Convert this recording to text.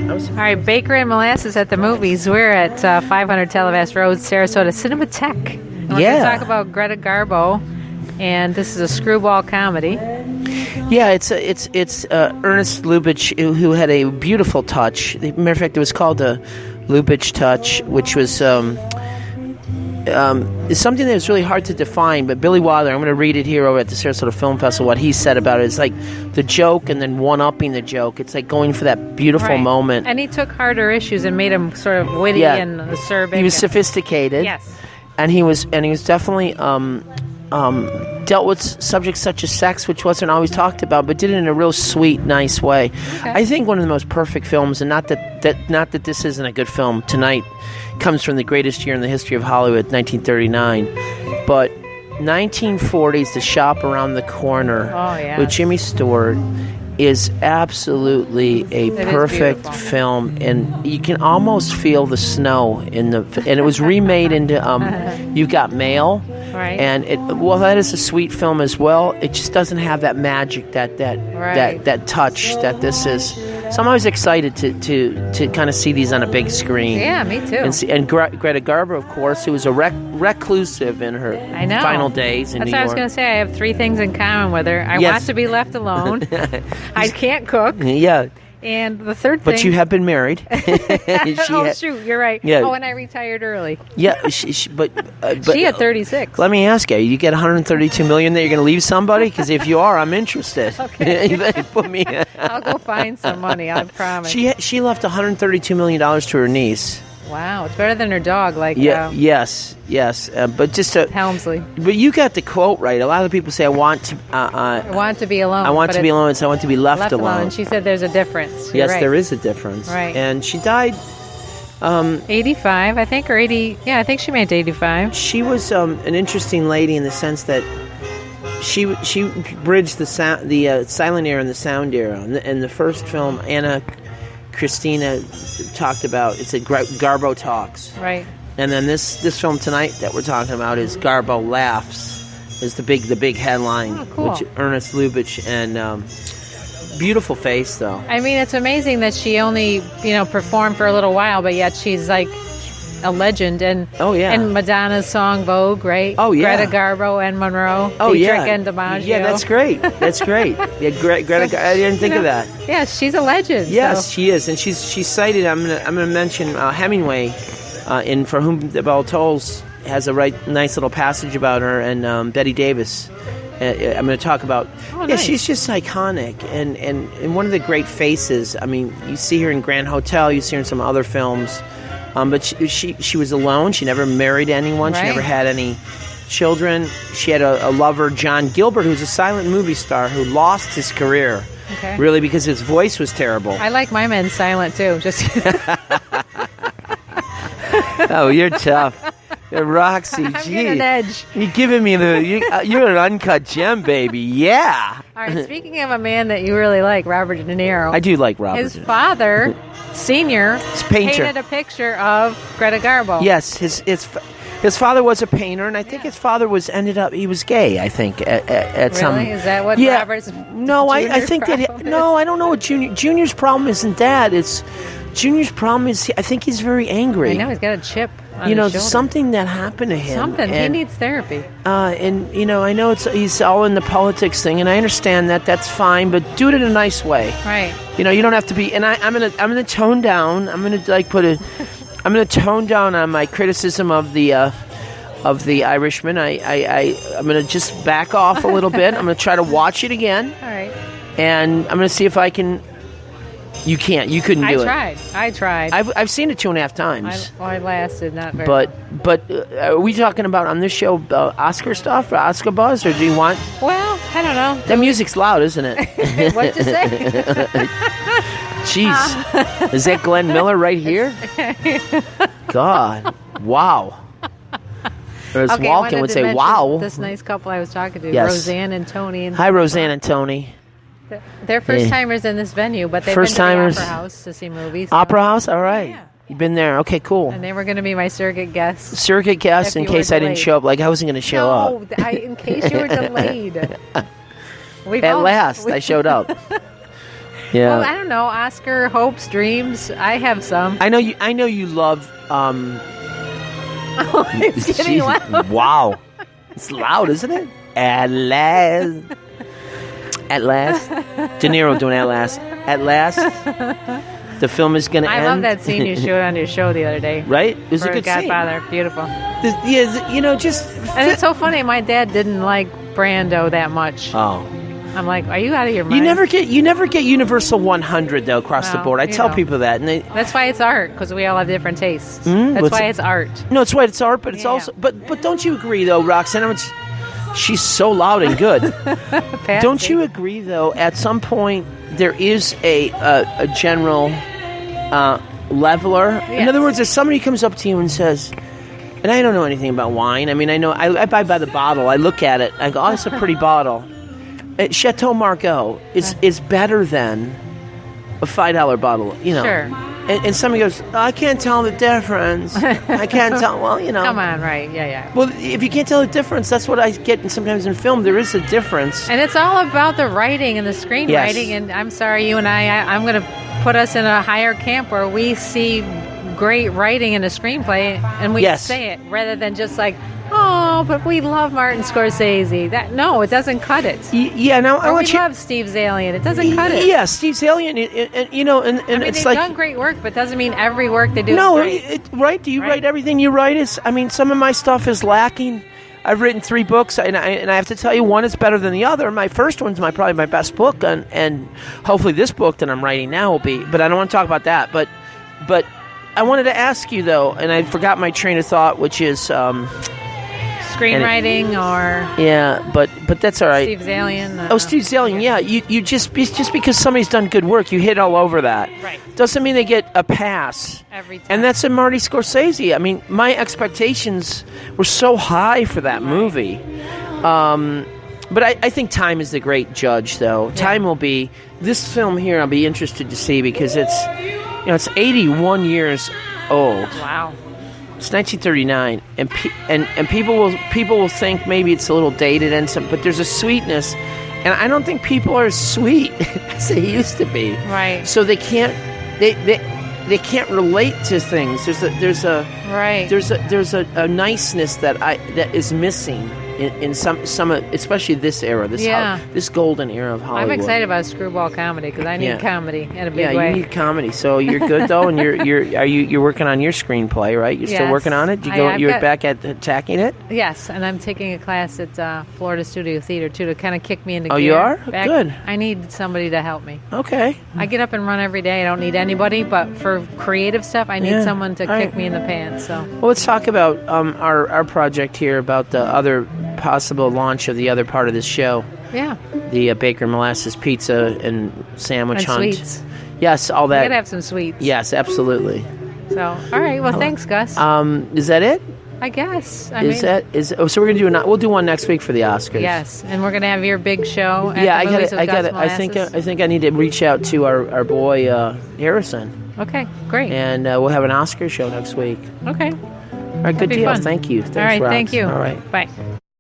All right, Baker and Molasses at the movies. We're at 500 Televast Road, Sarasota Cinematheque. And we're going to talk about Greta Garbo, and this is a screwball comedy. Yeah, it's Ernest Lubitsch, who had a beautiful touch. As a matter of fact, it was called the Lubitsch Touch, which was is something that is really hard to define. But Billy Wilder, I'm going to read it here over at the Sarasota Film Festival. What he said about it is like the joke and then one-upping the joke. It's like going for that beautiful moment. And he took harder issues and made them sort of witty and acerbic. He was sophisticated. Yes, and he was definitely dealt with subjects such as sex, which wasn't always talked about, but did it in a real sweet, nice way. Okay. I think one of the most perfect films, and not that this isn't a good film tonight, comes from the greatest year in the history of Hollywood, 1939. But 1940's The Shop Around the Corner with Jimmy Stewart is absolutely a perfect film, and you can almost feel the snow in the. And it was remade into You've Got Mail. Right. And that is a sweet film as well. It just doesn't have that magic, that touch that this is. So I'm always excited to kind of see these on a big screen. Yeah, me too. And Greta Garbo, of course, who was a reclusive in her final days in New York. That's what I was going to say. I have three things in common with her. I want to be left alone. I can't cook. Yeah. And the third thing... But you have been married. Shoot, you're right. Yeah. Oh, and I retired early. Yeah, but she had 36. Let me ask you, you get $132 million that you're going to leave somebody? Because if you are, I'm interested. Okay. Put me... I'll go find some money, I promise. She left $132 million to her niece. Wow, it's better than her dog. Yes. But just Helmsley. But you got the quote right. A lot of people say, "I want to be alone." I want to be alone. So I want to be left alone. She said, "There's a difference." Yes, there is a difference. Right. And she died. 85, I think, or 80. Yeah, I think she made 85. She was an interesting lady in the sense that she bridged the silent era and the sound era. In the first film, Anna Christina talked about, it's a Garbo Talks. Right. And then this film tonight that we're talking about is Garbo Laughs, is the big headline. Oh, cool. Which Ernest Lubitsch, and beautiful face though. I mean, it's amazing that she only performed for a little while, but yet she's like a legend. And and Madonna's song Vogue, right? Oh yeah. Greta Garbo and Monroe. Oh Dietrich and DiMaggio. Yeah, that's great. Yeah, Greta. I didn't think of that. Yeah, she's a legend. Yes, she is, and she's cited. I'm gonna mention Hemingway, in For Whom the Bell Tolls, has a nice little passage about her, and Betty Davis. I'm going to talk about. Nice. She's just iconic, and one of the great faces. I mean, you see her in Grand Hotel. You see her in some other films. But she was alone. She never married anyone. Right. She never had any children. She had a lover, John Gilbert, who was a silent movie star who lost his career. Okay. Really, because his voice was terrible. I like my men silent too. Just. Oh, you're tough. Roxy, I'm getting an edge. You're giving me you're an uncut gem, baby. Yeah. All right, speaking of a man that you really like, Robert De Niro. I do like Robert. His father, Senior, painted a picture of Greta Garbo. Yes, his father was a painter, and I think his father he was gay, I think, at some... Really? Is that what Robert's No, I think problem no, I don't know what Junior's problem isn't that. Junior's problem is, I think he's very angry. I know, he's got a chip on his shoulder. Something that happened to him. Something. He needs therapy. And, I know he's all in the politics thing, and I understand that. That's fine, but do it in a nice way. Right. You don't have to be... And I'm gonna tone down. I'm gonna, I'm gonna tone down on my criticism of the Irishman. I'm gonna just back off a little bit. I'm gonna try to watch it again. All right. And I'm gonna see if I can... You can't. You couldn't do it. I tried. I've seen it 2.5 times. I lasted not very long. But are we talking about on this show Oscar stuff or Oscar buzz, or do you want? Well, I don't know. The music's loud, isn't it? What'd you say? Jeez, is that Glenn Miller right here? God, wow. Or as Walken would say, wow. This nice couple I was talking to, yes. Roseanne and Tony. Hi, Roseanne and Tony. They're first-timers in this venue, but they've been to the Opera House to see movies. So. Opera House? All right. Yeah. You've been there. Okay, cool. And they were going to be my surrogate guests. Surrogate guests in case I didn't show up. Like, I wasn't going to show up. No, in case you were delayed. At last, I showed up. Yeah. Well, I don't know. Oscar hopes, dreams. I have some. I know you love. It's getting loud. Wow, it's loud, isn't it? At last. At last. De Niro doing At last. At last. The film is going to end. I love that scene you showed on your show the other day. Right? It was a good Godfather. Scene. Beautiful. Just. And it's so funny. My dad didn't like Brando that much. Oh. I'm like, are you out of your mind? You never get universal 100 though across the board. I tell people that, and that's why it's art, because we all have different tastes. That's why it's art. No, it's why it's art, but it's also. But don't you agree though, Roxanne? She's so loud and good. Don't you agree though? At some point, there is a general leveler. Yes. In other words, if somebody comes up to you and says, and I don't know anything about wine. I mean, I know I buy by the bottle. I look at it. I go, oh, it's a pretty bottle. Chateau Margaux is better than a $5 bottle, Sure. And somebody goes, oh, I can't tell the difference. I can't tell. Well, Come on, right? Yeah. Well, if you can't tell the difference, that's what I get sometimes in film. There is a difference, and it's all about the writing and the screenwriting. Yes. And I'm sorry, you and I'm going to put us in a higher camp where we see great writing in a screenplay, and we say it rather than just like, oh, but we love Martin Scorsese. No, it doesn't cut it. Yeah, now I want we love Steve Zalian. It doesn't cut it. Yeah, Steve Zalian, and I mean, it's they've like done great work, but doesn't mean every work they do. No, is great. right? Do you write everything you write? Some of my stuff is lacking. I've written 3 books, and I have to tell you, one is better than the other. My first one's probably my best book, and hopefully this book that I'm writing now will be. But I don't want to talk about that. But I wanted to ask you though, and I forgot my train of thought, which is. Screenwriting but that's all right. Steve Zalian. Steve Zalian. Yeah, you just because somebody's done good work, you hit all over that. Right. Doesn't mean they get a pass every time. And that's in Marty Scorsese. I mean, my expectations were so high for that movie. But I think time is the great judge, though. Yeah. Time will be this film here. I'll be interested to see because it's 81 years old. Wow. It's 1939, and people will think maybe it's a little dated but there's a sweetness, and I don't think people are as sweet as they used to be. Right. So they can't can't relate to things. There's a niceness that is missing in some especially this era, this golden era of Hollywood. I'm excited about screwball comedy because I need comedy in a big way. Yeah, you need comedy. So you're good though, and you're working on your screenplay, right? You're still working on it. You're back at attacking it. Yes, and I'm taking a class at Florida Studio Theater too to kind of kick me into gear. Oh, you are? Good. I need somebody to help me. Okay. I get up and run every day. I don't need anybody, but for creative stuff, I need someone to kick me in the pants. So. Well, let's talk about our project here about the other possible launch of the other part of this show. Yeah. The Baker Molasses Pizza and Sandwich and Hunt. Sweets. Yes, all that. We gotta have some sweets. Yes, absolutely. So, all right. Well, thanks, Gus. Is that it? I guess. So we're gonna do we'll do one next week for the Oscars. Yes, and we're gonna have your big show. Yeah, I think I need to reach out to our boy Harrison. Okay, great. And we'll have an Oscar show next week. Okay. All right, good deal. Fun. Thank you. Thanks, all right, Rox. thank you. All right, bye.